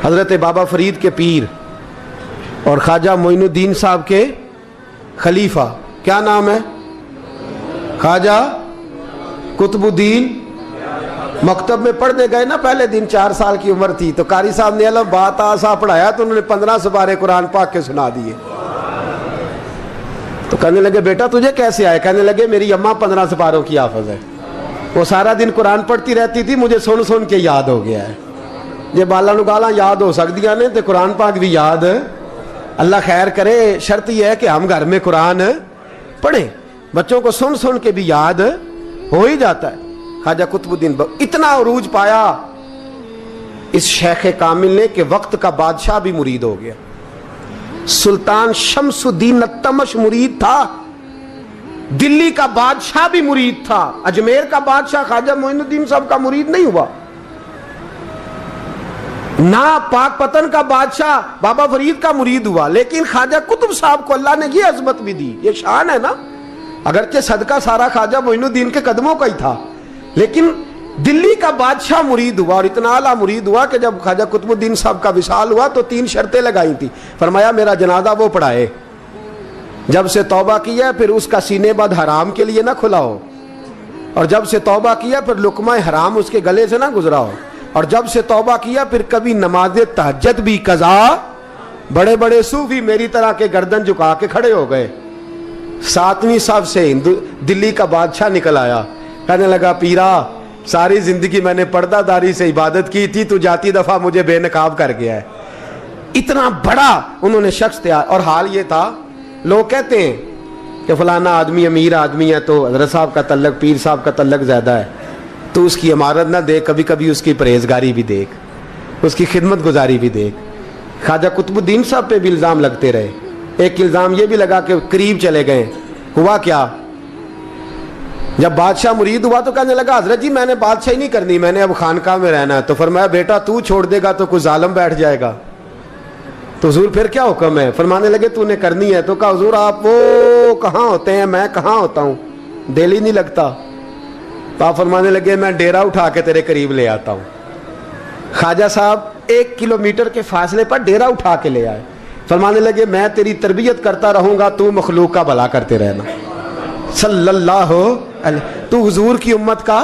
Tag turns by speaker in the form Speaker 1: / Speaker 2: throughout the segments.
Speaker 1: حضرت بابا فرید کے پیر اور خواجہ معین الدین صاحب کے خلیفہ، کیا نام ہے؟ خواجہ قطب الدین۔ مکتب میں پڑھنے گئے نا، پہلے دن 4 سال کی عمر تھی تو قاری صاحب نے الف با تا سا پڑھایا تو انہوں نے 15 سپارے قرآن پاک کے سنا دیے۔ تو کہنے لگے بیٹا تجھے کیسے آئے؟ کہنے لگے میری اماں 15 سپاروں کی حافظ ہے، وہ سارا دن قرآن پڑھتی رہتی تھی، مجھے سن سن کے یاد ہو گیا ہے۔ یہ بالا نو گالا یاد ہو سکدیاں نے تے قرآن پاک بھی یاد، اللہ خیر کرے۔ شرط یہ ہے کہ ہم گھر میں قرآن پڑھیں، بچوں کو سن سن کے بھی یاد ہو ہی جاتا ہے۔ خواجہ قطب الدین اتنا عروج پایا اس شیخ کامل نے کہ وقت کا بادشاہ بھی مرید ہو گیا۔ سلطان شمس الدین التمش مرید تھا، دلی کا بادشاہ بھی مرید تھا، اجمیر کا بادشاہ خواجہ معین الدین صاحب کا مرید نہیں ہوا، نہ پاک پتن کا بادشاہ بابا فرید کا مرید ہوا، لیکن خواجہ قطب صاحب کو اللہ نے یہ عظمت بھی دی۔ یہ شان ہے نا، اگرچہ صدقہ سارا خواجہ معین الدین کے قدموں کا ہی تھا، لیکن دلی کا بادشاہ مرید ہوا، اور اتنا اعلیٰ مرید ہوا کہ جب خواجہ قطب الدین صاحب کا وصال ہوا تو 3 شرطیں لگائی تھی۔ فرمایا میرا جنازہ وہ پڑھائے، جب سے توبہ کیا پھر اس کا سینے بد حرام کے لیے نہ کھلا ہو، اور جب سے توبہ کیا پھر لقمہ حرام اس کے گلے سے نہ گزرا ہو، اور جب سے توبہ کیا پھر کبھی نماز تہجد بھی قضا۔ بڑے بڑے صوفی میری طرح کے گردن جھکا کے کھڑے ہو گئے۔ 7ویں صف سے دلی کا بادشاہ نکل آیا، کہنے لگا پیرا ساری زندگی میں نے پردہ داری سے عبادت کی تھی، تو جاتی دفعہ مجھے بے نقاب کر گیا ہے۔ اتنا بڑا انہوں نے شخص تیار، اور حال یہ تھا لوگ کہتے ہیں کہ فلانا آدمی امیر آدمی ہے تو حضرت صاحب کا تعلق پیر صاحب کا تعلق زیادہ ہے، تو اس کی عمارت نہ دیکھ، کبھی کبھی اس کی پرہیزگاری بھی دیکھ، اس کی خدمت گزاری بھی دیکھ۔ خواجہ قطب الدین صاحب پہ بھی الزام لگتے رہے۔ ایک الزام یہ بھی لگا کہ قریب چلے گئے۔ ہوا کیا؟ جب بادشاہ مرید ہوا تو کہنے لگا حضرت جی میں نے بادشاہی نہیں کرنی، میں نے اب خانقاہ میں رہنا ہے۔ تو فرمایا بیٹا تو چھوڑ دے گا تو کوئی ظالم بیٹھ جائے گا، تو حضور پھر کیا حکم ہے؟ فرمانے لگے تو نے کرنی ہے۔ تو کہا حضور آپ وہ کہاں ہوتے ہیں، میں کہاں ہوتا ہوں، دل ہی نہیں لگتا۔ تو آپ فرمانے لگے میں ڈیرا اٹھا کے تیرے قریب لے آتا ہوں۔ خواجہ صاحب 1 کلومیٹر کے فاصلے پر ڈیرا اٹھا کے لے آئے۔ فرمانے لگے میں تیری تربیت کرتا رہوں گا، تو مخلوق کا بھلا کرتے رہنا۔ صلی اللہ علیہ، تو حضور کی امت کا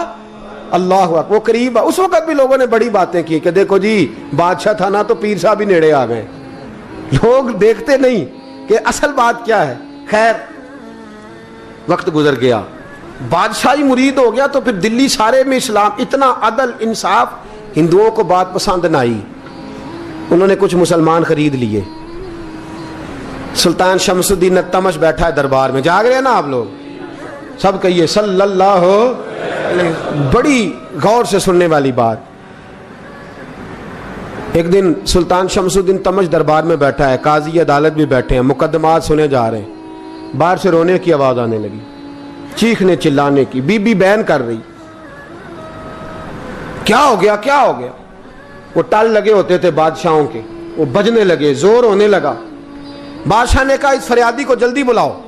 Speaker 1: اللہ اکبر۔ وہ قریب، اس وقت بھی لوگوں نے بڑی باتیں کی کہ دیکھو جی بادشاہ تھا نا تو پیر صاحب بھی نیڑے آ گئے۔ لوگ دیکھتے نہیں کہ اصل بات کیا ہے۔ خیر وقت گزر گیا، بادشاہی مرید ہو گیا، تو پھر دلی سارے میں اسلام، اتنا عدل انصاف، ہندوؤں کو بات پسند نہ آئی، انہوں نے کچھ مسلمان خرید لیے۔ سلطان شمس الدین التمش بیٹھا ہے دربار میں، جاگ رہے ہیں نا آپ لوگ سب، کہیے صلی اللہ علیہ۔ بڑی غور سے سننے والی بات۔ ایک دن سلطان شمس الدین تمش دربار میں بیٹھا ہے، قاضی عدالت بھی بیٹھے ہیں، مقدمات سنے جا رہے ہیں۔ باہر سے رونے کی آواز آنے لگی، چیخنے چلانے کی، بی بی بیان کر رہی۔ کیا ہو گیا کیا ہو گیا؟ وہ ٹال لگے ہوتے تھے بادشاہوں کے، وہ بجنے لگے، زور ہونے لگا۔ بادشاہ نے کہا اس فریادی کو جلدی بلاؤ۔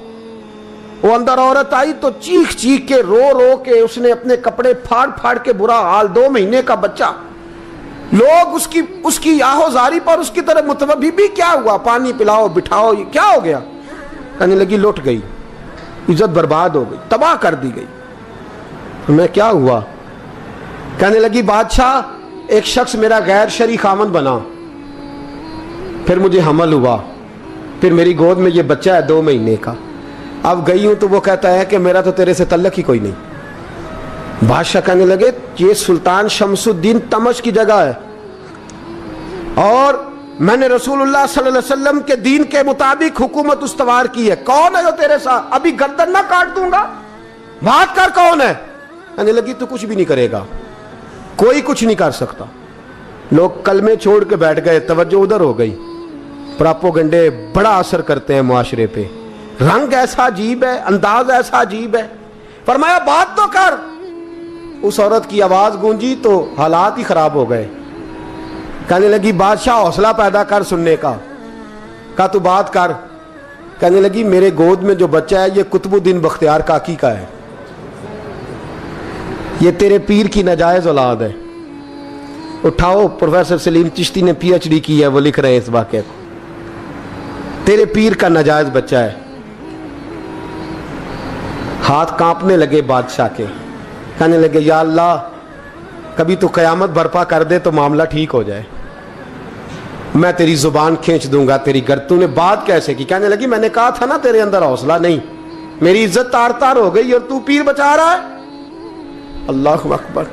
Speaker 1: وہ اندر عورت آئی تو چیخ چیخ کے رو رو کے اس نے اپنے کپڑے پھاڑ پھاڑ کے، برا حال، 2 مہینے کا بچہ، لوگ اس کی آہو زاری پر اس کی طرف متوجہ۔ بھی کیا ہوا؟ پانی پلاؤ بٹھاؤ، یہ کیا ہو گیا؟ کہنے لگی لٹ گئی، عزت برباد ہو گئی، تباہ کر دی گئی۔ میں کیا ہوا؟ کہنے لگی بادشاہ ایک شخص میرا غیر شرعی خامند بنا، پھر مجھے حمل ہوا، پھر میری گود میں یہ بچہ ہے 2 مہینے کا، اب گئی ہوں تو وہ کہتا ہے کہ میرا تو تیرے سے تعلق ہی کوئی نہیں۔ بادشاہ کہنے لگے یہ سلطان شمس الدین تمش کی جگہ ہے، اور میں نے رسول اللہ صلی اللہ علیہ وسلم کے دین کے مطابق حکومت استوار کی ہے، کون ہے جو تیرے ساتھ؟ ابھی گردن نہ کاٹ دوں گا، بات کر کون ہے؟ کہنے لگی تو کچھ بھی نہیں کرے گا، کوئی کچھ نہیں کر سکتا۔ لوگ کلمے چھوڑ کے بیٹھ گئے، توجہ ادھر ہو گئی۔ پراپوگنڈے بڑا اثر کرتے ہیں معاشرے پہ، رنگ ایسا عجیب ہے، انداز ایسا عجیب ہے۔ فرمایا بات تو کر۔ اس عورت کی آواز گونجی تو حالات ہی خراب ہو گئے۔ کہنے لگی بادشاہ حوصلہ پیدا کر سننے کا۔ کہا تو بات کر۔ کہنے لگی میرے گود میں جو بچہ ہے یہ قطب الدین بختیار کاکی کا ہے، یہ تیرے پیر کی ناجائز اولاد ہے، उठाओ, प्रोफेसर सलीम चिश्ती ने PhD की है, वो लिख रहे हैं इस वाक़े को। तेरे पीर का नाजायज बच्चा है। हाथ कांपने लगे बादशाह के, कहने लगे या अल्लाह कभी तो क़यामत बर्पा कर दे तो मामला ठीक हो जाए, मैं तेरी जुबान खींच दूंगा तेरी तूने बात कैसे की? कहने लगी मैंने कहा था ना तेरे अंदर हौसला नहीं, मेरी इज्जत तार तार हो गई और तू पीर बचा रहा है। अल्लाहु अकबर।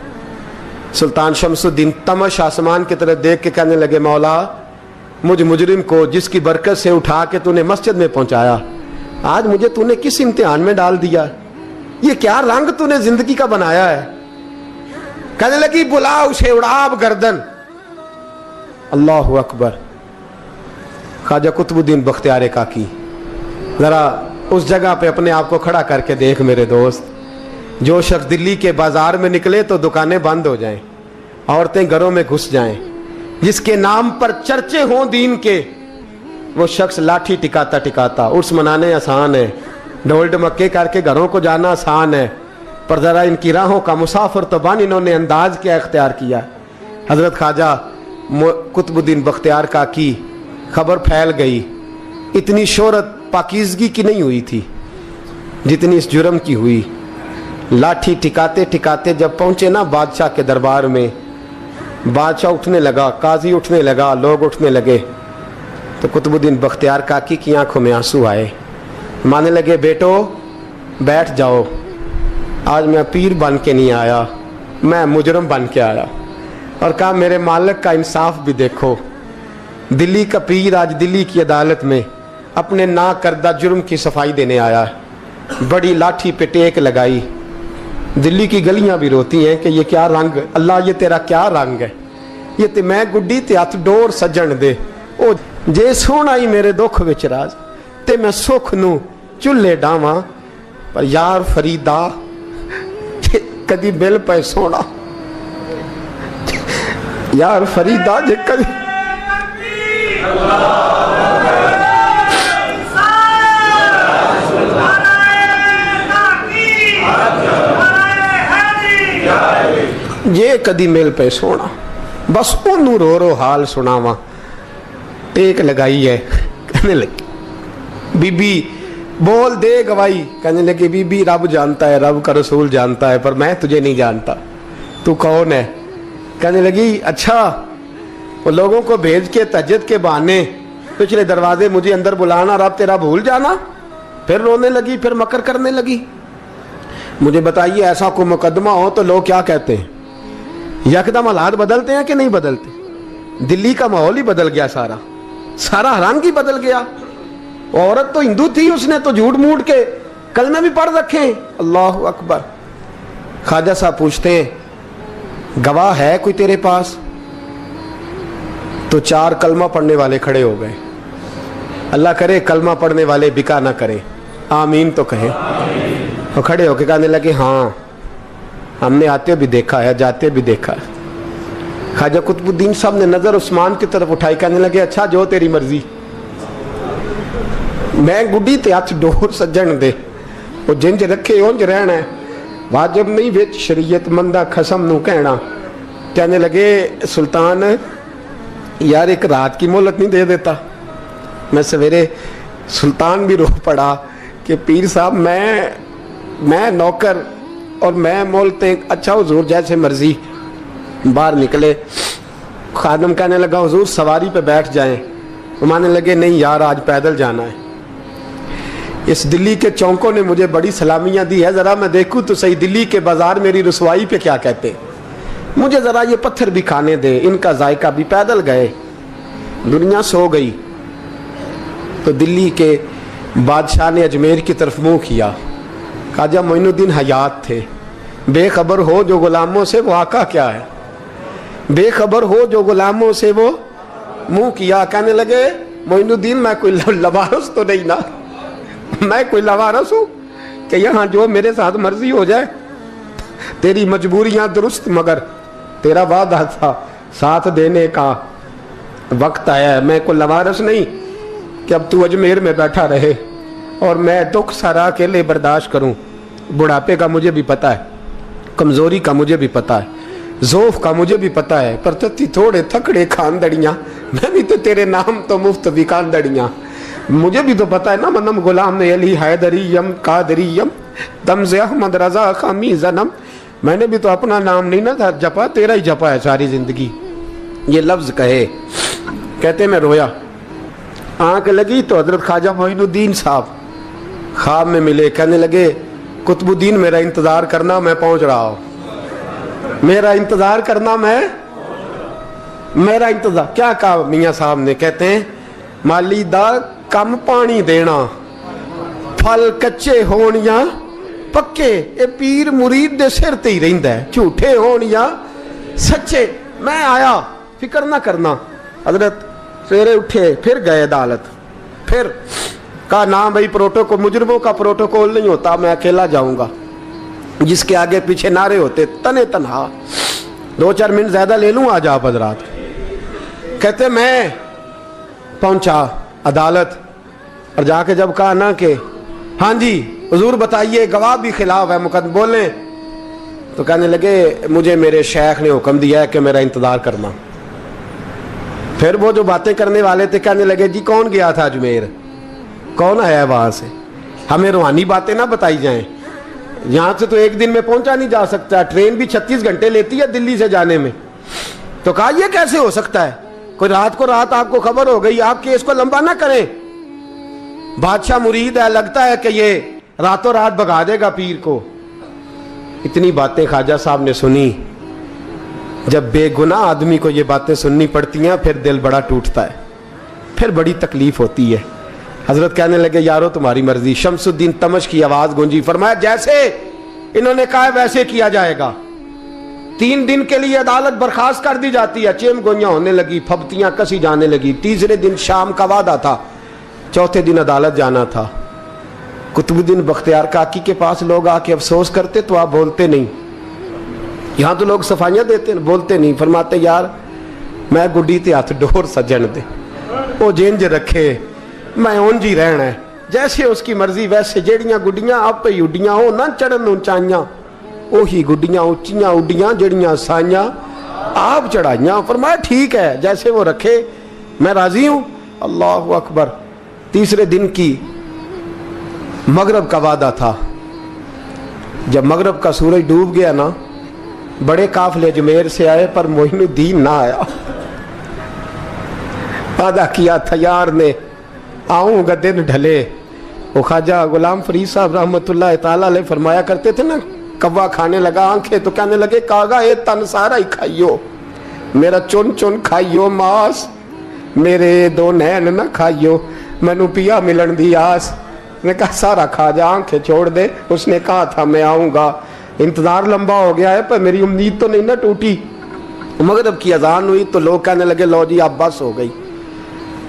Speaker 1: सुल्तान शमसुद्दीन तमश आसमान की तरफ देख के कहने लगे मौला मुझ मुजरिम को जिसकी बरकत से उठा के तूने मस्जिद में पहुंचाया, आज मुझे तूने किस इम्तिहान में डाल दिया? ये क्या रंग तूने जिंदगी का बनाया है? कहने लगी बुला उसे, उड़ाब गर्दन। अल्लाहु अकबर। ख्वाजा कुतुबुद्दीन बख्तियार काकी, जरा उस जगह पे अपने आप को खड़ा करके देख मेरे दोस्त। जो शख्स दिल्ली के बाजार में निकले तो दुकानें बंद हो जाएं, औरतें घरों में घुस जाएं, जिसके नाम पर चर्चे हों दीन के, वो शख्स लाठी टिकाता टिकाता उर्स मनाने आसान है, ढोल ढमक्के करके घरों को जाना आसान है, पर जरा इनकी राहों का मुसाफिर तो बन इन्होंने अंदाज क्या इख्तियार किया। हजरत ख्वाजा कुतुबुद्दीन बख्तियार काकी, खबर फैल गई। इतनी शोहरत पाकीज़गी की नहीं हुई थी जितनी इस जुर्म की हुई। लाठी टिकाते टिकाते जब पहुंचे ना बादशाह के दरबार में, बादशाह उठने लगा, काजी उठने लगा, लोग उठने लगे, तो कुतुबुद्दीन बख्तियार काकी की आंखों में आंसू आए। माने लगे बेटो बैठ जाओ, आज मैं पीर बन के नहीं आया, मैं मुजरम बन के आया। और कहा मेरे मालिक का इंसाफ भी देखो, दिल्ली का पीर आज दिल्ली की अदालत में अपने ना करदा जुर्म की सफाई देने आया। बड़ी लाठी पे टेक लगाई। दिल्ली की गलियां भी रोती हैं कि ये क्या रंग, अल्लाह ये तेरा क्या रंग है, ये ते मैं गुड्डी ते हथ डोर सजन दे, ओ जे सोना ही मेरे दुख विच राज ते मैं सुख नू चुल्हे डावां, पर यार फरीदा कदी बिल पे सोना, यार फरीदा जे कदी ये कदी मिल पे सोना, बस ओनू रो रो हाल सुनावा। टेक लगाई है, कहने लगी बीबी बोल दे गवाही। कहने लगी बीबी रब जानता है, रब का रसूल जानता है, पर मैं तुझे नहीं जानता, तू कौन है? कहने लगी अच्छा वो लोगों को भेज के तहज्जुद के बहाने पिछले दरवाजे मुझे अंदर बुलाना, रब तेरा भूल जाना। फिर रोने लगी, फिर मकर करने लगी। मुझे बताइए ऐसा कोई मुकदमा हो तो लोग क्या कहते हैं? यकदम हालात बदलते हैं कि नहीं बदलते? दिल्ली का माहौल ही बदल गया, सारा सारा रंग ही बदल गया। औरत तो हिंदू थी, उसने तो झूठ मूठ के कलमे भी पढ़ रखे। अल्लाह अकबर। ख्वाजा साहब पूछते हैं गवाह है कोई तेरे पास? तो 4 कलमा पढ़ने वाले खड़े हो गए। अल्लाह करे कलमा पढ़ने वाले बिका ना करें, आमीन तो कहें। तो खड़े होके कहने लगे हाँ हमने आते भी देखा है, जाते भी देखा है। ख्वाजा कुतुबुद्दीन साहब ने नजर उस्मान की तरफ उठाई, कहने लगे अच्छा जो तेरी मर्जी, मैं गुड्डी ते हथ डोर सज्जन दे, वो जिंज रखे उंज रहना है, वाजिब नहीं विच शरीयत मंदा खसम नू कहना। कहने लगे सुल्तान यार एक रात की मोहलत नहीं दे देता? मैं सवेरे, सुल्तान भी रो पड़ा कि पीर साहब मैं नौकर और मैं मोलते। अच्छा हुजूर जैसे मर्जी। बाहर निकले, खादम कहने लगा हुजूर सवारी पे बैठ जाएं। वो मानने लगे नहीं यार आज पैदल जाना है। इस दिल्ली के चौंकों ने मुझे बड़ी सलामियां दी है, जरा मैं देखूं तो सही दिल्ली के बाजार मेरी रसवाई पे क्या कहते, मुझे जरा ये पत्थर भी खाने दे, इनका जायका भी। पैदल गए, दुनिया सो गई तो दिल्ली के बादशाह ने अजमेर की तरफ मुंह किया। ख्वाजा मोइनुद्दीन हयात थे। बेखबर हो जो गुलामों से वो आका क्या है, बेखबर हो जो गुलामों से वो मुंह किया। कहने लगे मोइनुद्दीन मैं कोई लवारस तो नहीं ना, मैं कोई लवारस हूँ कि यहाँ जो मेरे साथ मर्जी हो जाए? तेरी मजबूरियां दुरुस्त, मगर तेरा वादा था साथ देने का वक्त आया है। मैं कोई लवारस नहीं कि अब तू अजमेर में बैठा रहे और मैं दुख सारा अकेले बर्दाश्त करूं। बुढ़ापे का मुझे भी पता है, कमजोरी का मुझे भी पता है, ज़ोफ़ का मुझे भी पता है, पर तत्ती थोड़े थकड़े खानदड़ियाँ, मैं भी तो तेरे नाम तो मुफ्त भी खानदड़ियाँ। मुझे भी तो पता है ना, मनम गुलाम ने अली हैदरियम कादरियम तमज़ अहमद रज़ा खामी ज़नम। मैंने भी तो अपना नाम नहीं ना था जपा, तेरा ही जपा है सारी ज़िंदगी। ये लफ्ज़ कहे, कहते मैं रोया, आँख लगी तो हज़रत ख्वाजा मोइनुद्दीन साहब ख्वाब में मिले। कहने लगे कुतुबुद्दीन मेरा इंतज़ार करना, मैं पहुँच रहा हूँ। मेरा इंतज़ार करना, मेरा इंतज़ार। क्या कहा मियाँ साहब ने? कहते हैं माली दा कम पानी देना, फल कच्चे होण या पक्के, ये पीर मुरीद दे सिर ते ही रहिंदा है, झूठे होण या सच्चे। मैं आया, फिक्र ना करना। हजरत सवेरे उठे, फिर गए अदालत, फिर कहा ना भाई प्रोटोकॉल, मुजरमों का प्रोटोकॉल नहीं होता, मैं अकेला जाऊंगा। जिसके आगे पीछे नारे होते तने तनहा। 2-4 मिनट ज्यादा ले लूं आज आप हजरात। कहते मैं पहुंचा अदालत और जाके जब कहा ना कि हाँ जी हुजूर बताइए, गवाह भी खिलाफ है, मुकदमे बोले, तो कहने लगे मुझे मेरे शेख ने हुक्म दिया है कि मेरा इंतजार करना। फिर वो जो बातें करने वाले थे कहने लगे जी कौन गया था अजमेर, कौन आया है वहां से, हमें रूहानी बातें ना बताई जाएं। यहां से तो एक दिन में पहुंचा नहीं जा सकता, ट्रेन भी 36 घंटे लेती है दिल्ली से जाने में। तो कहा यह कैसे हो सकता है, कोई रात को रात आपको खबर हो गई, आप केस को लंबा ना करें। बादशाह मुरीद है, लगता है कि ये रातों रात भगा देगा पीर को। इतनी बातें ख्वाजा साहब ने सुनी। जब बेगुनाह आदमी को ये बातें सुननी पड़ती हैं फिर दिल बड़ा टूटता है, फिर बड़ी तकलीफ होती है। हजरत कहने लगे यारो तुम्हारी मर्जी। शमसुद्दीन तमश की आवाज गूंजी, फरमाया जैसे इन्होंने कहा वैसे किया जाएगा। 3 दिन के लिए अदालत बर्खास्त कर दी जाती है। चेम गोइयां होने लगी, फबतियां कसी जाने लगी। तीसरे दिन शाम का वादा था, चौथे दिन अदालत जाना था। कुतुबुद्दीन बख्तियार काकी के पास लोग आके अफसोस करते तो आप बोलते नहीं, यहां तो लोग सफाइयां देते बोलते नहीं। फरमाते यार मैं गुड्डी ते हथ डोर सजन दे, वो जिंज रखे मैं उंज ही रहना है, जैसे उसकी मर्जी वैसे। जेड़ियां गुड्डियां आप ही उड्डियां हो ना चढ़न ऊंचाइयां, ओही गुड्डियां उच्चियां उड्डियां जेड़ियां साइयां आप चढ़ाइयां। फरमाया ठीक है जैसे वो रखे मैं राजी हूं। अल्लाह अकबर। तीसरे दिन की मगरब का वादा था। जब मगरब का सूरज डूब गया ना, बड़े काफले अजमेर से आए पर मोइनुद्दीन ना आया। वादा किया था यार ने आऊंगा दिन ढले। वो ख्वाजा गुलाम फरीद साहब रहमतुल्लाह ताला अलैह फरमाया करते थे ना, कव्वा खाने लगा आंखें तो कहने लगे कागा ये तन सारा ही खाइयो, मेरा चुन चुन खाइयो मांस, मेरे 2 नैन ना खाइयो, मैनू पिया मिलन दी आस। ने कहा सारा खा जा, आंखें छोड़ दे। उसने कहा था मैं आऊंगा, इंतजार लंबा हो गया है पर मेरी उम्मीद तो नहीं ना टूटी। मगरब की अजान हुई तो लोग कहने लगे लो जी अब बस हो गई।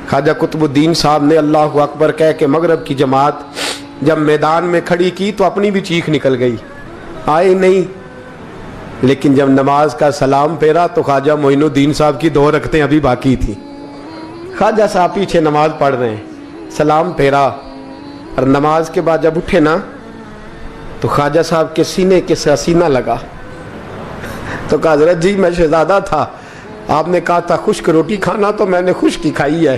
Speaker 1: ख्वाजा कुतुबुद्दीन साहब ने अल्लाह अकबर कह के मगरब की जमात जब मैदान में खड़ी की तो अपनी भी चीख निकल गई, आए नहीं। लेकिन जब नमाज का सलाम फेरा तो ख्वाजा मोइनुद्दीन साहब की 2 रकतें अभी बाकी थी। ख्वाजा साहब पीछे नमाज पढ़ रहे हैं, सलाम फेरा और नमाज के बाद जब उठे ना तो ख्वाजा साहब के सीने के सीना लगा। तो कहा हजरत जी मैं शहजादा था, आपने कहा था खुश्क रोटी खाना तो मैंने खुश्क ही खाई है,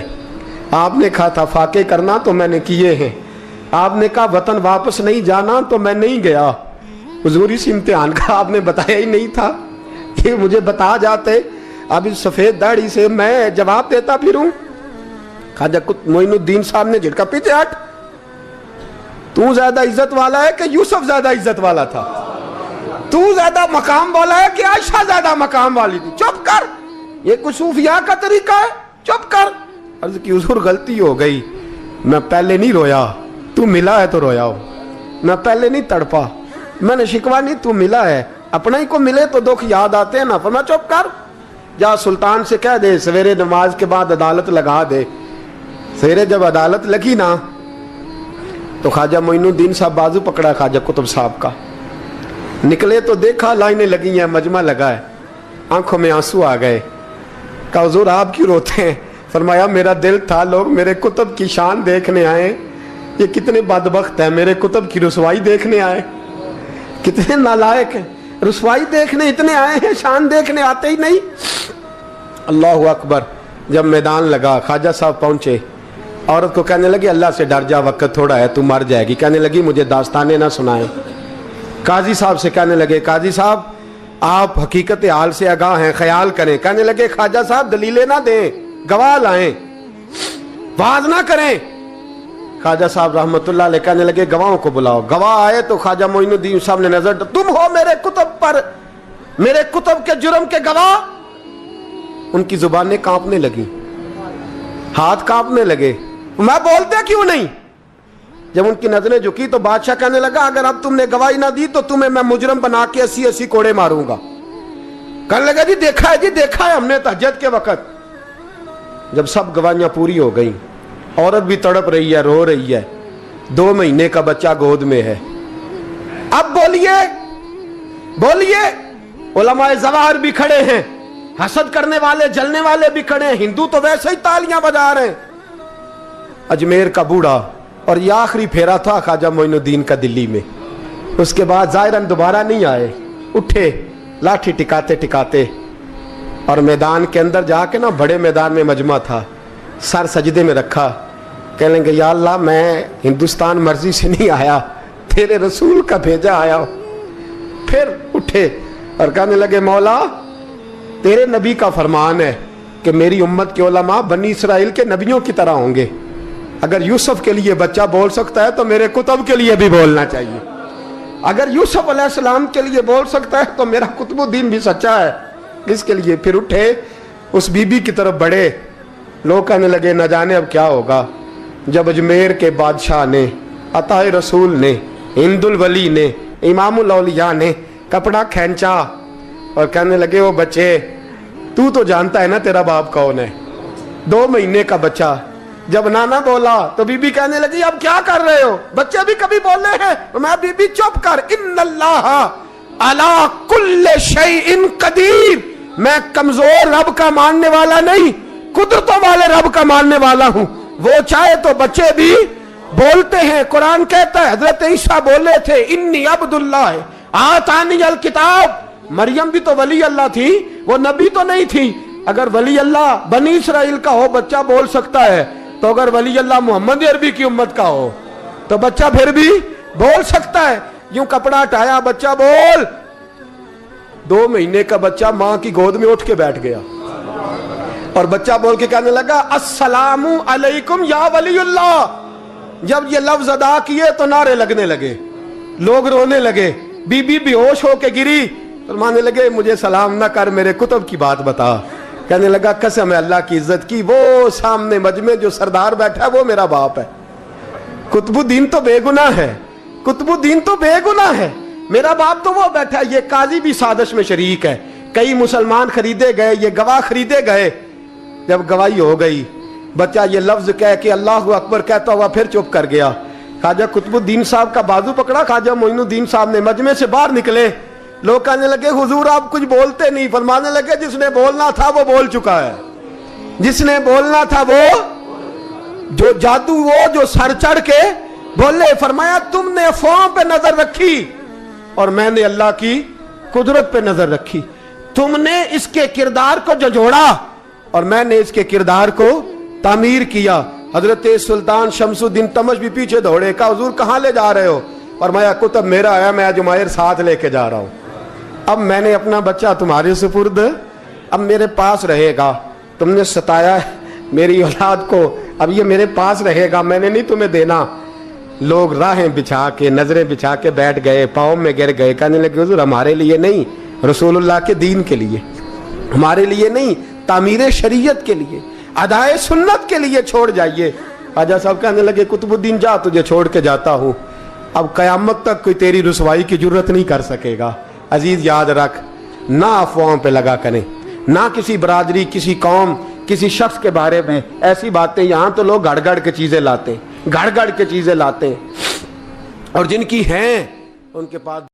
Speaker 1: आपने कहा था फाके करना तो मैंने किए हैं, आपने कहा वतन वापस नहीं जाना तो मैं नहीं गया। हुजूर इस इम्तिहान का आपने बताया ही नहीं था, ये मुझे बता जाते अब इस सफेद दाढ़ी से मैं जवाब देता फिरूं। ख्वाजा मोइनुद्दीन साहब ने झटका, पीछे हट, तू ज्यादा इज्जत वाला है कि यूसुफ ज्यादा इज्जत वाला था, तू ज्यादा मकाम वाला है कि आयशा ज्यादा मकाम वाली थी, चुप कर, ये कुछ सूफिया का तरीका है, चुप कर। अर्ज की हुजूर गलती हो गई, मैं पहले नहीं रोया, तू मिला है तो रोया हो, मैं पहले नहीं तड़पा, मैंने शिकवा नहीं, तू मिला है, अपना ही को मिले तो दुख याद आते हैं ना। फरमा चुप कर, जा सुल्तान से कह दे सवेरे नमाज के बाद अदालत लगा दे। सवेरे जब अदालत लगी ना तो ख्वाजा मोइनुद्दीन साहब बाजू पकड़ा ख्वाजा कुतुब साहब का, निकले तो देखा लाइनें लगी हैं, मजमा लगा है, आंखों में आंसू आ गए। कहा हुजूर आप क्यों रोते हैं? फरमाया मेरा दिल था लोग मेरे कुतुब की शान देखने आए, ये कितने बदबख्त हैं, मेरे कुतुब की रुसवाई देखने आए, कितने नालायक हैं। रसवाई देखने इतने आए हैं, शान देखने आते ही नहीं। अल्लाह अकबर। जब मैदान लगा, ख्वाजा साहब पहुंचे, औरत को कहने लगी अल्लाह से डर जा, वक्त थोड़ा है, तू मर जाएगी। कहने लगी मुझे दास्ताने ना सुनाए। काजी साहब से कहने लगे काजी साहब आप हकीकत हाल से आगाह हैं, ख्याल करें। कहने लगे ख्वाजा साहब दलीलें ना दें, गवाह लाएं, वाज ना करें। ख्वाजा साहब रहमतुल्लाह अलैह कहने लगे गवाहों को बुलाओ। गवाह आए तो ख्वाजा मोइनुद्दीन साहब ने नजर, तुम हो मेरे कुतुब पर, मेरे कुतुब के जुर्म के गवाह। उनकी जुबानें कांपने लगी, हाथ कांपने लगे, मैं बोलते क्यों नहीं। जब उनकी नजरें झुकी तो बादशाह कहने लगा अगर अब तुमने गवाही ना दी तो तुम्हें मैं मुजरम बना के 80-80 कोड़े मारूंगा। कहने लगा जी देखा है, जी देखा है हमने तहज्जुद के वक्त। जब सब गवाहियां पूरी हो गई, औरत भी तड़प रही है, रो रही है, 2 महीने का बच्चा गोद में है। अब बोलिए बोलिए, उलमाए ज़वाहिर भी खड़े हैं, हसद करने वाले जलने वाले भी खड़े हैं, हिंदू तो वैसे ही तालियां बजा रहे हैं। अजमेर का बूढ़ा, और ये आखिरी फेरा था ख्वाजा मोइनुद्दीन का दिल्ली में। उसके बाद ज़ाहिरन दोबारा नहीं आए, उठे लाठी टिकाते टिकाते और मैदान के अंदर जाके ना, बड़े मैदान में मजमा था, सर सजदे में रखा। कहने लगे या अल्लाह मैं हिंदुस्तान मर्जी से नहीं आया, तेरे रसूल का भेजा आया। फिर उठे और कहने लगे मौला तेरे नबी का फरमान है कि मेरी उम्मत के उलमा बनी इसराइल के नबियों की तरह होंगे। अगर यूसुफ के लिए बच्चा बोल सकता है तो मेरे कुतुब के लिए भी बोलना चाहिए। अगर यूसुफ अलैहिस्सलाम के लिए बोल सकता है तो मेरा कुतुबुद्दीन भी सच्चा है, इसके लिए। फिर उठे, उस बीबी की तरफ बढ़े। लोग कहने लगे न जाने अब क्या होगा। जब अजमेर के बादशाह ने, अताए रसूल ने, हिंदुल वली ने, इमामुल औलिया ने कपड़ा खींचा और कहने लगे वो बच्चे तू तो जानता है ना तेरा बाप कौन है, 2 महीने का बच्चा। जब नाना बोला तो बीबी कहने लगी अब क्या कर रहे हो, बच्चे भी कभी बोले हैं। तो मैं बीबी चुप कर, इन्नल्लाह अला कुल्ले शैइन कदीर, मैं कमजोर रब का मानने वाला नहीं, कुदरतों वाले रब का मानने वाला हूं। वो चाहे तो बच्चे भी बोलते हैं। कुरान कहता है हजरत ईसा बोले थे इन्नी अब्दुल्लाह आतानी अल किताब। मरियम भी तो वली अल्लाह थी, वो नबी तो नहीं थी। अगर वली अल्लाह बनी इसराइल का हो बच्चा बोल सकता है, तो अगर वली अल्लाह मोहम्मद अरबी की उम्मत का हो तो बच्चा फिर भी बोल सकता है। यूं कपड़ा हटाया, बच्चा बोल। 2 महीने का बच्चा मां की गोद में उठ के बैठ गया और बच्चा बोल के कहने लगा अस्सलामु अलैकुम या वलीउल्लाह। जब ये लफ्ज अदा किए तो नारे लगने लगे, लोग रोने लगे, बीबी बेहोश होके गिरी। फरमाने लगे मुझे सलाम ना कर, मेरे कुतुब की बात बता। कहने लगा कसम है अल्लाह की इज्जत की, वो सामने मजमे जो सरदार बैठा है वो मेरा बाप है। कुतुबुद्दीन तो बेगुनाह है, कुतुबुद्दीन तो बेगुनाह है, मेरा बाप तो वो बैठा है। ये काजी भी साजिश में शरीक है, कई मुसलमान खरीदे गए, ये गवाह खरीदे गए। जब गवाही हो गई, बच्चा ये लफ्ज कह के अल्लाह अकबर कहता हुआ फिर चुप कर गया। ख्वाजा कुतुबुद्दीन साहब का बाजू पकड़ा, ख्वाजा मोइनुद्दीन साहब ने मजमे से बाहर निकले। लोग कहने लगे हुजूर आप कुछ बोलते नहीं। फरमाने लगे जिसने बोलना था वो बोल चुका है, जिसने बोलना था वो, जो जादू वो जो सर चढ़ के बोले। फरमाया तुमने अफवाहों पे नजर रखी और मैंने अल्लाह की कुदरत पे नजर रखी। तुमने इसके किरदार को झंझोड़ा और मैंने इसके किरदार को तामीर किया। हजरत सुल्तान शमसुद्दीन तमश भी पीछे दौड़े, कहा हुजूर कहां ले जा रहे हो। फरमाया कुतुब मेरा है, मैं जुमायर साथ लेके जा रहा हूं। अब मैंने अपना बच्चा तुम्हारे सुपुर्द, अब मेरे पास रहेगा। तुमने सताया मेरी औलाद को, अब ये मेरे पास रहेगा, मैंने नहीं तुम्हें देना। लोग राहें बिछा के, नजरें बिछा के बैठ गए, पाँव में गिर गए। कहने लगे हुजूर हमारे लिए नहीं, रसूलुल्लाह के दीन के लिए, हमारे लिए नहीं, तामीर शरीयत के लिए, अदाए सुन्नत के लिए छोड़ जाइए। ख्वाजा साहब कहने लगे कुतुबुद्दीन जा, तुझे छोड़ के जाता हूं, अब कयामत तक कोई तेरी रुसवाई की जरूरत नहीं कर सकेगा। अजीज याद रख, ना अफवाहों पे लगा करें, ना किसी बरादरी, किसी कौम, किसी शख्स के बारे में ऐसी बातें। यहां तो लोग गड़ गड़ के चीजें लाते हैं, गड़ गड़ के चीजें लाते हैं, और जिनकी हैं उनके पास